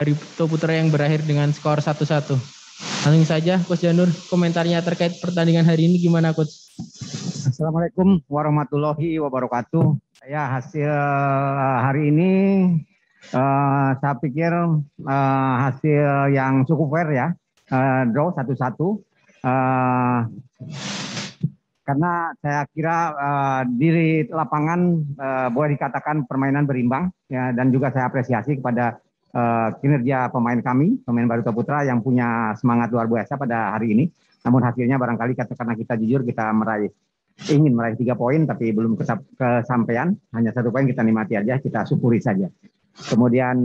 Barito Putra yang berakhir dengan skor 1-1. Langsung saja Coach Janur, komentarnya terkait pertandingan hari ini gimana Coach? Assalamualaikum warahmatullahi wabarakatuh. Ya, hasil hari ini saya pikir hasil yang cukup fair ya, draw 1-1. Karena saya kira di lapangan boleh dikatakan permainan berimbang ya, dan juga saya apresiasi kepada kinerja pemain kami, pemain Barito Putra yang punya semangat luar biasa pada hari ini. Namun hasilnya barangkali karena kita jujur kita ingin meraih 3 poin tapi belum kesampaian, hanya 1 poin, kita nikmati aja, kita syukuri saja. Kemudian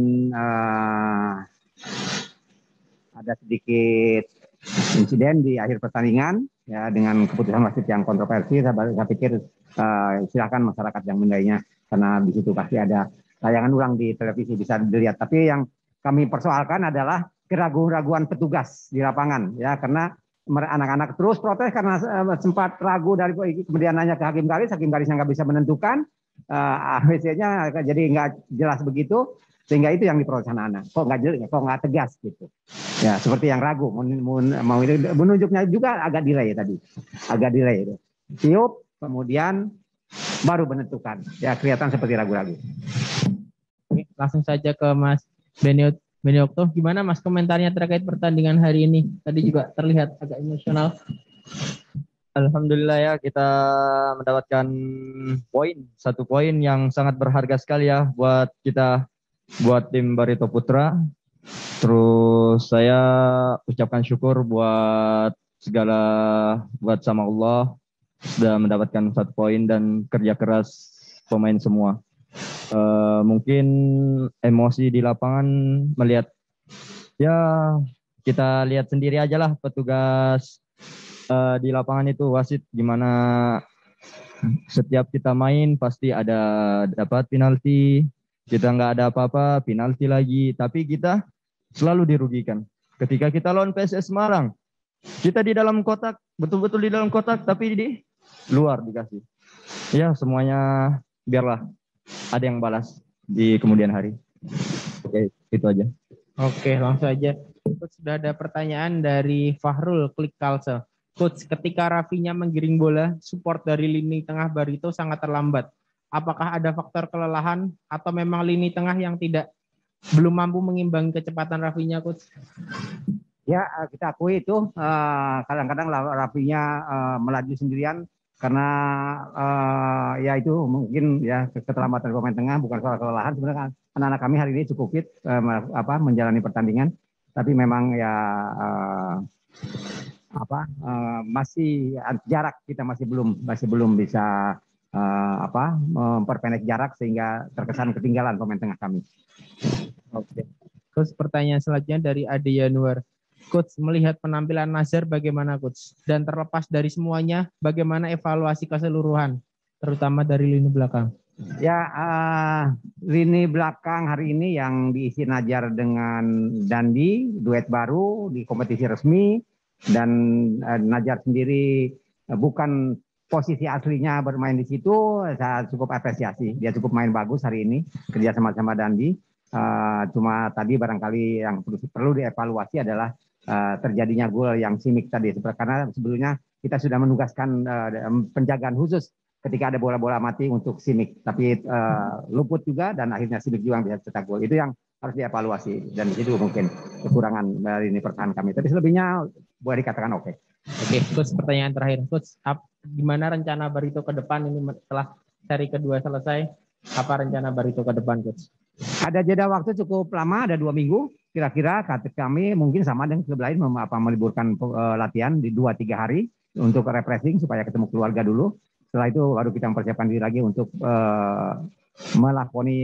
ada sedikit insiden di akhir pertandingan ya, dengan keputusan wasit yang kontroversi. Saya pikir silakan masyarakat yang menilainya, karena di situ pasti ada tayangan ulang di televisi, bisa dilihat. Tapi yang kami persoalkan adalah keraguan-raguan petugas di lapangan ya, karena anak-anak terus protes karena sempat ragu dari kemudian nanya ke Hakim Garisnya nggak bisa menentukan, AWC-nya jadi nggak jelas begitu, sehingga itu yang diprotes anak-anak. Kok nggak jelas, kok nggak tegas gitu. Ya, seperti yang ragu, mau itu menunjuknya juga agak delay tadi, agak delay itu. Tiup, kemudian baru menentukan. Ya, kelihatan seperti ragu-ragu. Langsung saja ke Mas Beniokto, gimana Mas komentarnya terkait pertandingan hari ini? Tadi juga terlihat agak emosional. Alhamdulillah ya, kita mendapatkan satu poin yang sangat berharga sekali ya buat kita, buat tim Barito Putra. Terus saya ucapkan syukur buat sama Allah sudah mendapatkan 1 poin dan kerja keras pemain semua. Mungkin emosi di lapangan melihat, ya kita lihat sendiri aja lah petugas di lapangan itu, wasit gimana, setiap kita main pasti ada dapat penalti, kita nggak ada apa-apa penalti lagi, tapi kita selalu dirugikan. Ketika kita lawan PSS Semarang, kita di dalam kotak, betul-betul di dalam kotak, tapi di luar dikasih. Ya, semuanya biarlah ada yang balas di kemudian hari. Oke, itu aja. Oke, langsung aja. Coach, sudah ada pertanyaan dari Fahrul Klik Kalsel. Coach, ketika Rafinya menggiring bola, support dari lini tengah Barito sangat terlambat. Apakah ada faktor kelelahan atau memang lini tengah yang belum mampu mengimbangi kecepatan Rafinya, Coach? Ya, kita akui itu kadang-kadang Rafinya melaju sendirian karena ya itu mungkin ya keterlambatan pemain tengah, bukan soal kelelahan. Sebenarnya anak-anak kami hari ini cukup fit menjalani pertandingan, tapi memang ya masih jarak kita masih belum bisa memperpendek jarak sehingga terkesan ketinggalan pemain tengah kami. Oke. Terus pertanyaan selanjutnya dari Ade Yanuar. Coach, melihat penampilan Nazar bagaimana Coach? Dan terlepas dari semuanya, bagaimana evaluasi keseluruhan, terutama dari lini belakang? Ya, lini belakang hari ini yang diisi Najar dengan Dandi, duet baru di kompetisi resmi, dan Najar sendiri bukan posisi aslinya bermain di situ, saya cukup apresiasi. Dia cukup main bagus hari ini, kerja sama-sama Dandi. Cuma tadi barangkali yang perlu dievaluasi adalah terjadinya gol yang Simic tadi, karena sebelumnya kita sudah menugaskan penjagaan khusus ketika ada bola-bola mati untuk Simic, tapi luput juga dan akhirnya Simic juga yang bisa cetak gol. Itu yang harus dievaluasi, dan itu mungkin kekurangan dari ini pertahanan kami. Tapi selebihnya boleh dikatakan oke. Oke, Coach, pertanyaan terakhir. Coach, gimana rencana Barito ke depan ini setelah seri kedua selesai? Apa rencana Barito ke depan, Coach? Ada jeda waktu cukup lama, ada 2 minggu. Kira-kira kami mungkin sama dengan klub lain meliburkan latihan di 2-3 hari untuk refreshing supaya ketemu keluarga dulu. Setelah itu baru kita mempersiapkan diri lagi untuk melakoni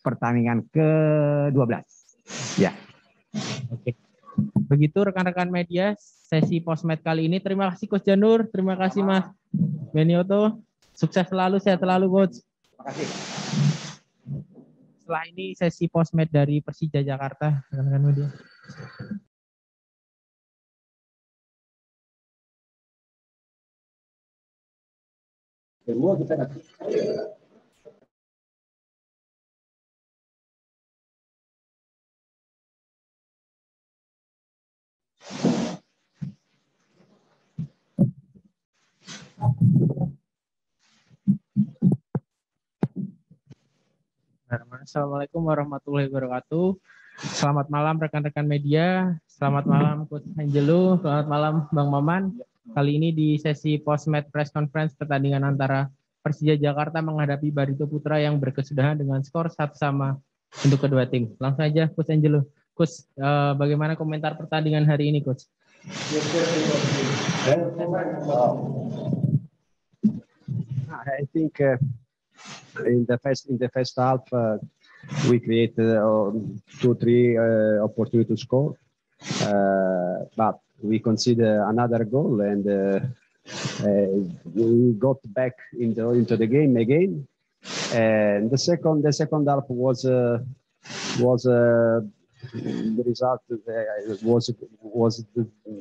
pertandingan ke-12. Ya. Oke. Begitu rekan-rekan media, sesi Postmed kali ini. Terima kasih Coach Janur, terima kasih Mas Benioto. Sukses selalu, sehat selalu Coach. Terima kasih. Setelah ini sesi Postmed dari Persija Jakarta, rekan-rekan media. Semua kita nanti Assalamualaikum warahmatullahi wabarakatuh. Selamat malam rekan-rekan media. Selamat malam Coach Angelo. Selamat malam Bang Maman. Kali ini di sesi post-match press conference pertandingan antara Persija Jakarta menghadapi Barito Putra yang berkesudahan dengan skor 1-1 untuk kedua tim. Langsung aja Coach Angelo. Coach, bagaimana komentar pertandingan hari ini, Coach? I think in the first half we created 2-3 opportunity to score, but we conceded another goal and we got back into the game again. And the second half was the result was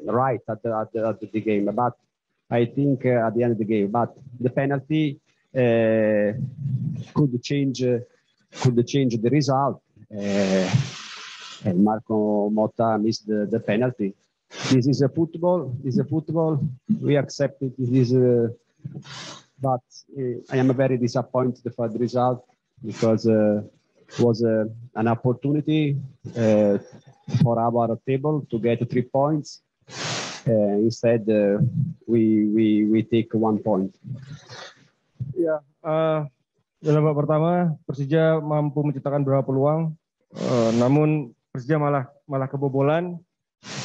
right at the game, but I think at the end of the game, but the penalty could change the result. And Marco Motta missed the penalty. This is a football. We accept it. But I am very disappointed for the result because it was an opportunity for our table to get 3 points. Instead, we take 1 point. Ya, dalam babak pertama Persija mampu menciptakan beberapa peluang, namun Persija malah kebobolan.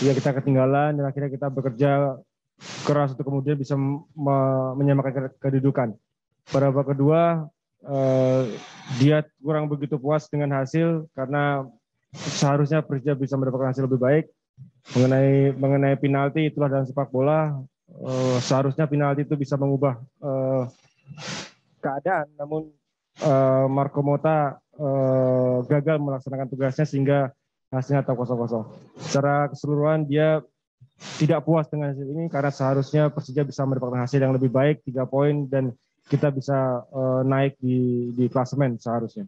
Ya, kita ketinggalan dan akhirnya kita bekerja keras untuk kemudian bisa menyamakan kedudukan. Pada babak kedua, dia kurang begitu puas dengan hasil karena seharusnya Persija bisa mendapatkan hasil lebih baik. Mengenai penalti, itulah dalam sepak bola, seharusnya penalti itu bisa mengubah keadaan, namun Marco Motta gagal melaksanakan tugasnya sehingga hasilnya tetap 0-0. Secara keseluruhan dia tidak puas dengan hasil ini karena seharusnya Persija bisa mendapatkan hasil yang lebih baik, 3 poin, dan kita bisa naik di klasemen seharusnya.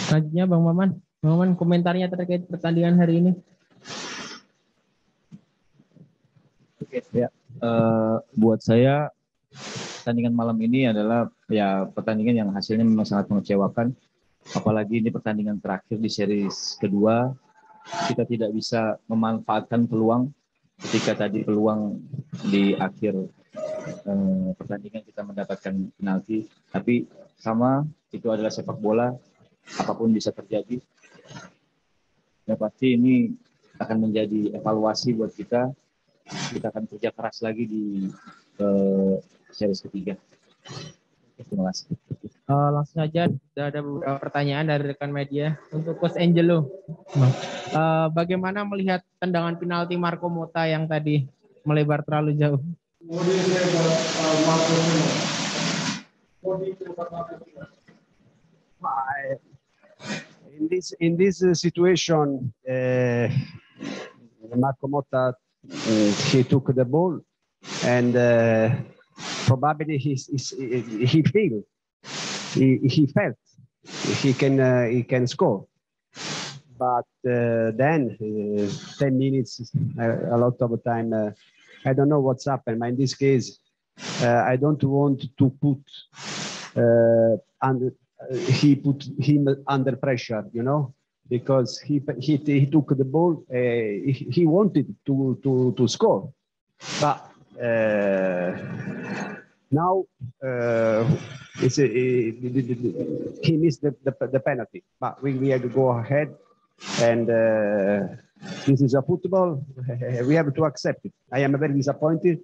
Selanjutnya Bang Maman. Bang Maman, komentarnya terkait pertandingan hari ini. Ya, buat saya pertandingan malam ini adalah ya pertandingan yang hasilnya memang sangat mengecewakan. Apalagi ini pertandingan terakhir di series kedua, kita tidak bisa memanfaatkan peluang. Ketika tadi peluang di akhir pertandingan kita mendapatkan penalti, tapi sama, itu adalah sepak bola, apapun bisa terjadi. Ya pasti ini akan menjadi evaluasi buat kita. Kita akan kerja keras lagi di series ketiga. Terima kasih. Langsung saja, sudah ada beberapa pertanyaan dari rekan media untuk Coach Angelo. Bagaimana melihat tendangan penalti Marco Motta yang tadi melebar terlalu jauh? In this situation, Marco Motta he took the ball and probably he felt he can score, but then 10 minutes, a lot of time, I don't know what's happened. But in this case, I don't want to put he put him under pressure, you know, because he took the ball. He wanted to score, but now he missed the penalty. But we have to go ahead, and this is a football. We have to accept it. I am very disappointed,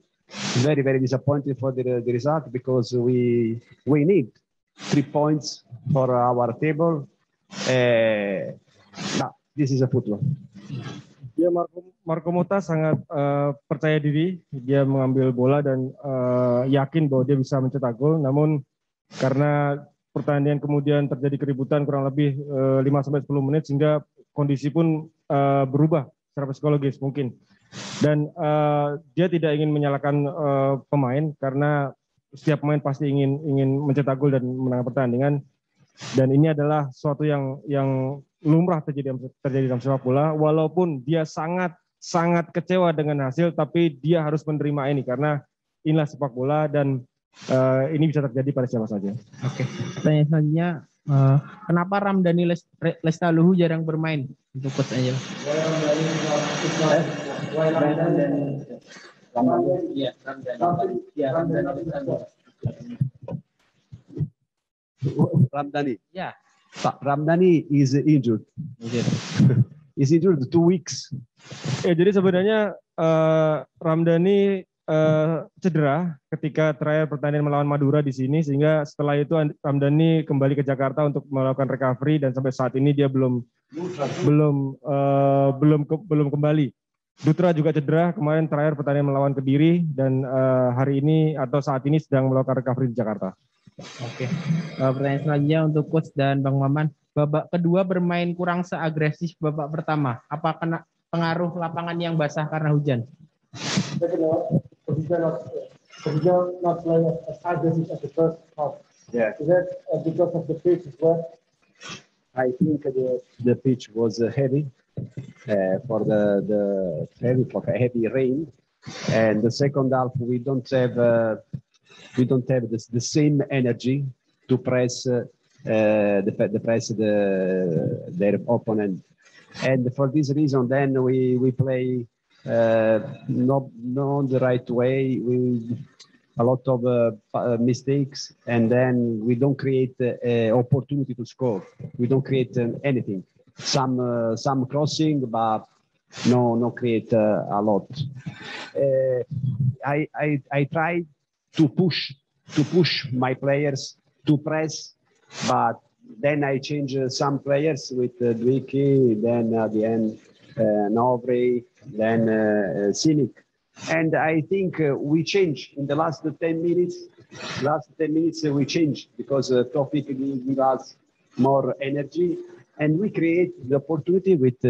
very disappointed for the result, because we need 3 points for our table. Nah, this is a football. Ya, Marco Motta sangat percaya diri, dia mengambil bola dan yakin bahwa dia bisa mencetak gol. Namun karena pertandingan kemudian terjadi keributan kurang lebih 5-10 menit, sehingga kondisi pun berubah secara psikologis mungkin. Dan dia tidak ingin menyalahkan pemain, karena setiap pemain pasti ingin mencetak gol dan menang pertandingan. Dan ini adalah sesuatu yang lumrah terjadi dalam sepak bola. Walaupun dia sangat kecewa dengan hasil, tapi dia harus menerima ini karena inilah sepak bola. Dan ini bisa terjadi pada siapa saja. Oke. Pertanyaan selanjutnya, kenapa Ramdhani Lestaluhu jarang bermain? Untuk coach aja. Ramdhani. Ya. Pak Ramdhani is injured. Is injured 2 weeks. Ya, jadi sebenarnya Ramdhani cedera ketika terakhir pertandingan melawan Madura di sini, sehingga setelah itu Ramdhani kembali ke Jakarta untuk melakukan recovery dan sampai saat ini dia belum kembali. Dutra juga cedera kemarin terakhir pertandingan melawan Kediri dan hari ini atau saat ini sedang melakukan recovery di Jakarta. Oke. Pertanyaan selanjutnya untuk coach dan Bang Maman. Babak kedua bermain kurang seagresif babak pertama. Apa kena pengaruh lapangan yang basah karena hujan? Persija not playing as aggressive as the first half. Yeah. Is that because of the pitch as well? I think the pitch was heavy for the heavy rain, and the second half we don't have the same energy to press their opponent, and for this reason then we play not the right way. We a lot of mistakes, and then we don't create opportunity to score. We don't create anything. Some crossing, but no create a lot. I try to push my players to press, but then I change some players with Dwiki, then at the end Novri, then Simic. And I think we change in the last 10 minutes. We change because Tofik give us more energy, and we create the opportunity with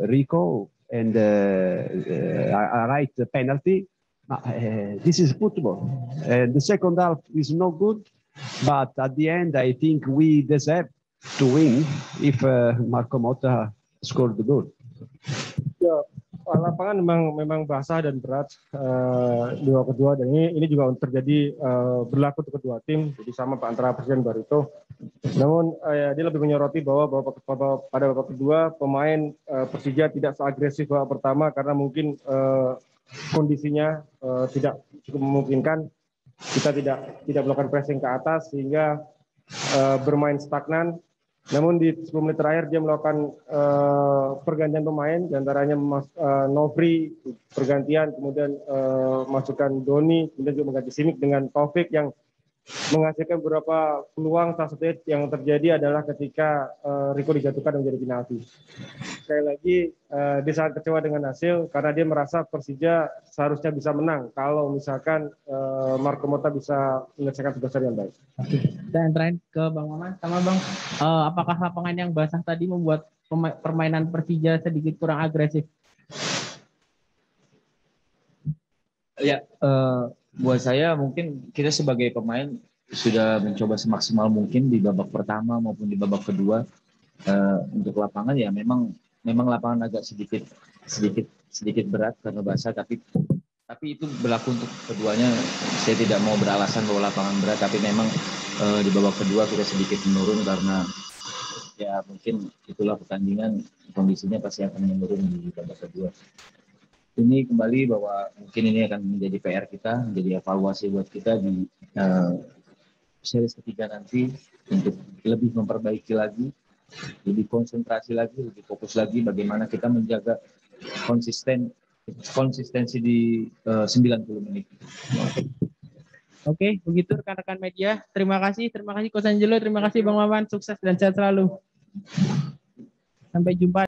Rico and a right penalty. This is football. The second half is not good, but at the end I think we deserve to win if Marco Motta scored the goal. Ya, lapangan memang basah dan berat di babak kedua, dan ini juga terjadi berlaku untuk kedua tim, jadi sama antara Persija dan Barito. Namun dia lebih menyoroti bahwa pada babak kedua pemain Persija tidak seagresif babak pertama karena mungkin kondisinya tidak cukup memungkinkan. Kita tidak melakukan pressing ke atas sehingga bermain stagnan. Namun di 10 menit terakhir dia melakukan pergantian pemain, diantaranya Novri pergantian, kemudian masukkan Doni, kemudian juga mengganti Simic dengan Taufik yang menghasilkan beberapa peluang. Salah satu yang terjadi adalah ketika Rico dijatuhkan menjadi penalti. Sekali lagi dia sangat kecewa dengan hasil karena dia merasa Persija seharusnya bisa menang kalau misalkan Marco Motta bisa menyelesaikan tugasnya dengan baik. Dan terakhir ke Bang Maman sama Bang, apakah lapangan yang basah tadi membuat permainan Persija sedikit kurang agresif? Ya, buat saya mungkin kita sebagai pemain sudah mencoba semaksimal mungkin di babak pertama maupun di babak kedua. Untuk lapangan ya memang lapangan agak sedikit berat karena basah, tapi itu berlaku untuk keduanya. Saya tidak mau beralasan bahwa lapangan berat, tapi memang di babak kedua kita sedikit menurun karena ya mungkin itulah pertandingan, kondisinya pasti akan menurun di babak kedua. Ini kembali bahwa mungkin ini akan menjadi PR kita, menjadi evaluasi buat kita di series ketiga nanti untuk lebih memperbaiki lagi, lebih konsentrasi lagi, lebih fokus lagi bagaimana kita menjaga konsistensi di 90 menit. Oke, begitu rekan-rekan media. Terima kasih Coach Angelo, terima kasih Bang Maman, sukses dan sehat selalu. Sampai jumpa.